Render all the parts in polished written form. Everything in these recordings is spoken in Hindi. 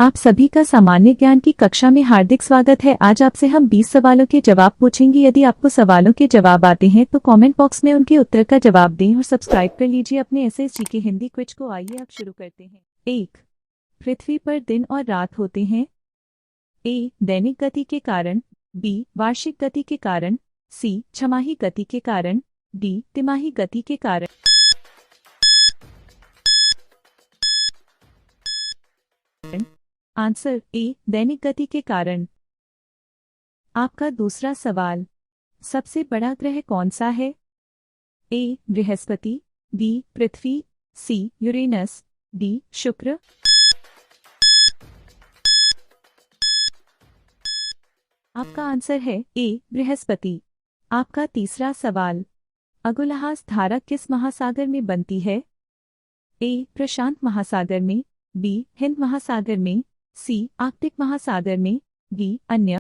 आप सभी का सामान्य ज्ञान की कक्षा में हार्दिक स्वागत है। आज आपसे हम 20 सवालों के जवाब पूछेंगे। यदि आपको सवालों के जवाब आते हैं तो कमेंट बॉक्स में उनके उत्तर का जवाब दें और सब्सक्राइब कर लीजिए अपने एसएसजी के हिंदी क्विज को। आइए अब शुरू करते हैं। 1. पृथ्वी पर दिन और रात होते हैं। ए. दैनिक गति के कारण, बी. वार्षिक गति के कारण, सी. छमाही गति के कारण, डी. तिमाही गति के कारण। Answer A. दैनिक गति के कारण। आपका दूसरा सवाल, सबसे बड़ा ग्रह कौन सा है? ए. बृहस्पति, बी. पृथ्वी, सी. Uranus, D. शुक्र। आपका आंसर है ए. बृहस्पति। आपका तीसरा सवाल, अगुलहास धारा किस महासागर में बनती है? ए. प्रशांत महासागर में, बी. हिंद महासागर में, सी. आर्कटिक महासागर में, डी. अन्य।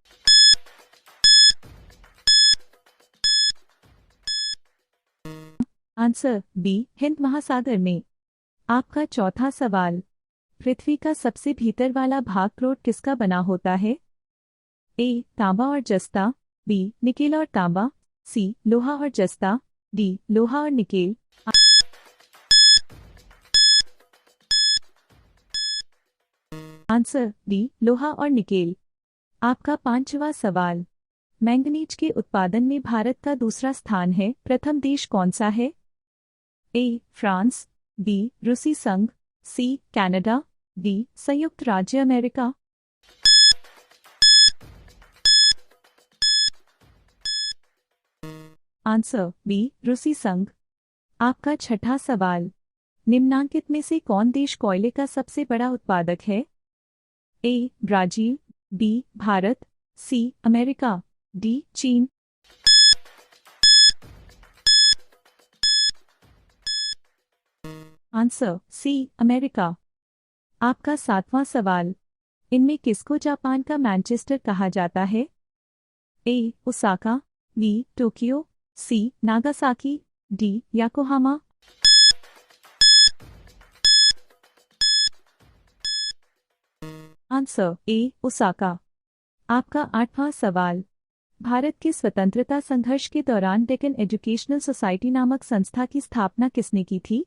Answer B. हिंद महासागर में। आपका चौथा सवाल, पृथ्वी का सबसे भीतर वाला भाग क्रोट किसका बना होता है? ए. तांबा और जस्ता, बी. निकेल और तांबा, सी. लोहा और जस्ता, डी. लोहा और निकेल। Answer D. लोहा और निकेल। आपका पांचवा सवाल, मैंगनीज के उत्पादन में भारत का दूसरा स्थान है। प्रथम देश कौन सा है? ए. France, B. रूसी संघ, सी. Canada, D. संयुक्त राज्य अमेरिका। Answer B. रूसी संघ। आपका छठा सवाल, निम्नांकित में से कौन देश कोयले का सबसे बड़ा उत्पादक है? A. Brazil, B. Bharat, C. America, D. चीन। Answer C. अमेरिका। आपका सातवां सवाल, इनमें किसको जापान का मैनचेस्टर कहा जाता है? A. Osaka, B. Tokyo, C. Nagasaki, D. Yokohama. Answer A. Osaka. आपका आठवां सवाल, भारत के स्वतंत्रता संघर्ष के दौरान डेक्कन एजुकेशनल सोसाइटी नामक संस्था की स्थापना किसने की थी?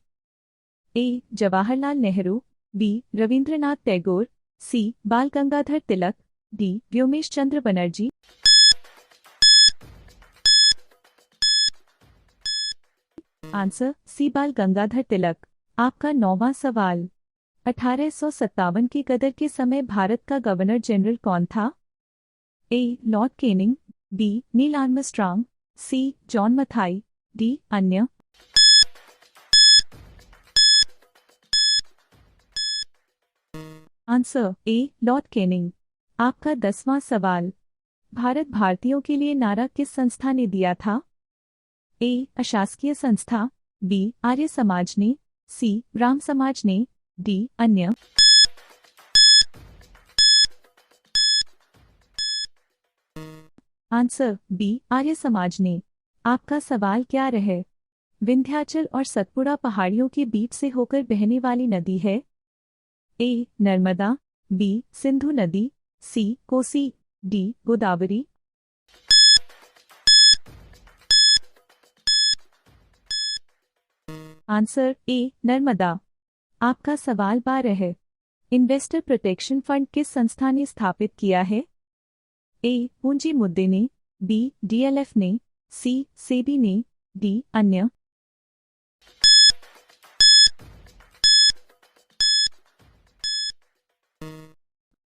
A. Jawaharlal Nehru, B. Rabindranath Tagore, C. Bal Gangadhar Tilak, D. Womesh Chandra Bonnerjee. Answer C. Bal Gangadhar तिलक। आपका नौवां सवाल, 1857 की गदर के समय भारत का गवर्नर जनरल कौन था? A. Lord Canning, B. Neil Armstrong, C. John Mathai, D. अन्य। Answer A. Lord Canning. आपका 10वां सवाल, भारत भारतीयों के लिए नारा किस संस्था ने दिया था? ए. अशासकीय संस्था, बी. आर्य समाज ने, सी. ब्राह्म समाज ने, डी. अन्य। Answer B. आर्य समाज ने। आपका सवाल क्या रहे? विंध्याचल और सतपुड़ा पहाड़ियों के बीच से होकर बहने वाली नदी है? ए. नर्मदा, बी. सिंधु नदी, C. Kosi, D. Godavari. Answer A. Narmada. आपका सवाल 12 है, इन्वेस्टर प्रोटेक्शन फंड किस संस्था ने स्थापित किया है? ए. पूंजी मुद्दे ने, बी. डीएलएफ ने, सी. सेबी ने, डी. अन्य।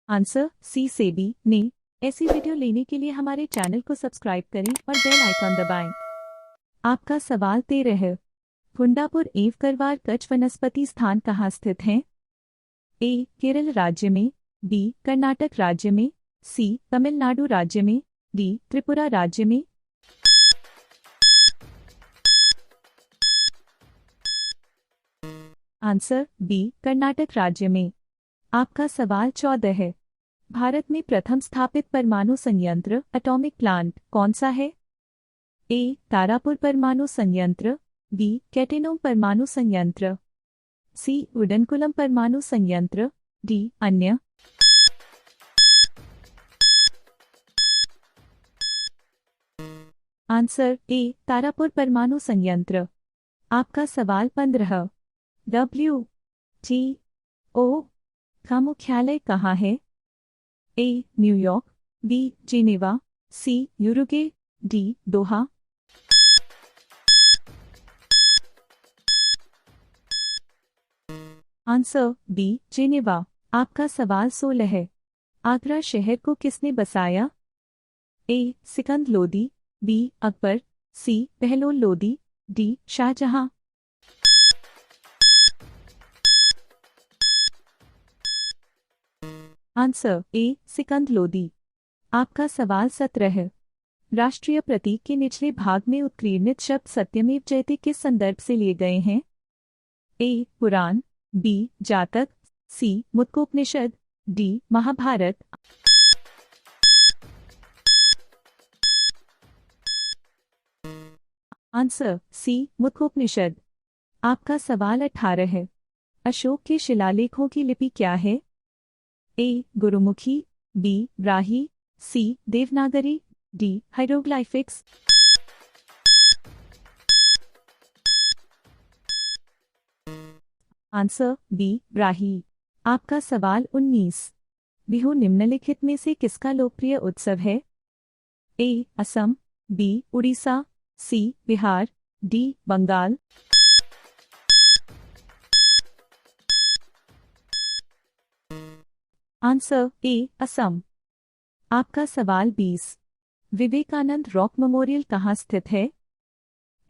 Answer C. सेबी ने। ऐसी वीडियो लेने के लिए हमारे चैनल को सब्सक्राइब करें और बेल आइकॉन दबाएं। आपका सवाल 13 है, कुंडापुर एवं करवार कच्छ वनस्पति स्थान कहाँ स्थित हैं? ए. केरल राज्य में, बी. कर्नाटक राज्य में, सी. तमिलनाडु राज्य में, डी. त्रिपुरा राज्य में। Answer B. कर्नाटक राज्य में। आपका सवाल 14 है, भारत में प्रथम स्थापित परमाणु संयंत्र एटॉमिक प्लांट कौन सा है? ए. तारापुर परमाणु संयंत्र, बी. कैटेनोम परमाणु संयंत्र, सी. उडनकुलम परमाणु संयंत्र, डी. अन्य। आंसर ए तारापुर परमाणु संयंत्र। आपका सवाल 15। डब्ल्यू टी ओ का मुख्यालय कहाँ है? A New York, B Geneva, C Uruguay, D Doha. Answer B Geneva. आपका सवाल 16 है। आगरा शहर को किसने बसाया? A Sikandar Lodi, B Akbar, C Bahlol Lodi, D Shah Jahan. Answer A Sikandar Lodi. आपका सवाल 17 है। राष्ट्रीय प्रतीक के निचले भाग में उत्कीर्णित शब्द सत्यमेव जयते किस संदर्भ से लिए गए हैं? ए Purana, B Jataka, C Mundakopanishad, D Mahabharata. Answer C Mundakopanishad. आपका सवाल 18 है। अशोक के शिलालेखों की लिपि क्या है? A Gurmukhi, B Brahmi, C Devanagari, D hieroglyphics. Answer B Brahmi. आपका सवाल 19। बिहू निम्नलिखित में से किसका लोकप्रिय उत्सव है? A Assam, B Orissa, C Bihar, D Bengal. Answer A Assam. आपका सवाल 20। विवेकानंद रॉक मेमोरियल कहाँ स्थित है?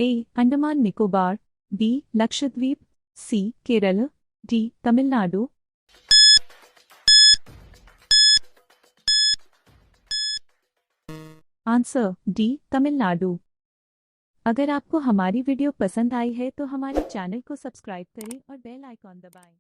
A Andaman Nicobar, B Lakshadweep, C Kerala, D Tamil Nadu. Answer D Tamil Nadu. अगर आपको हमारी वीडियो पसंद आई है तो हमारे चैनल को सब्सक्राइब करें और बेल आइकॉन दबाएं।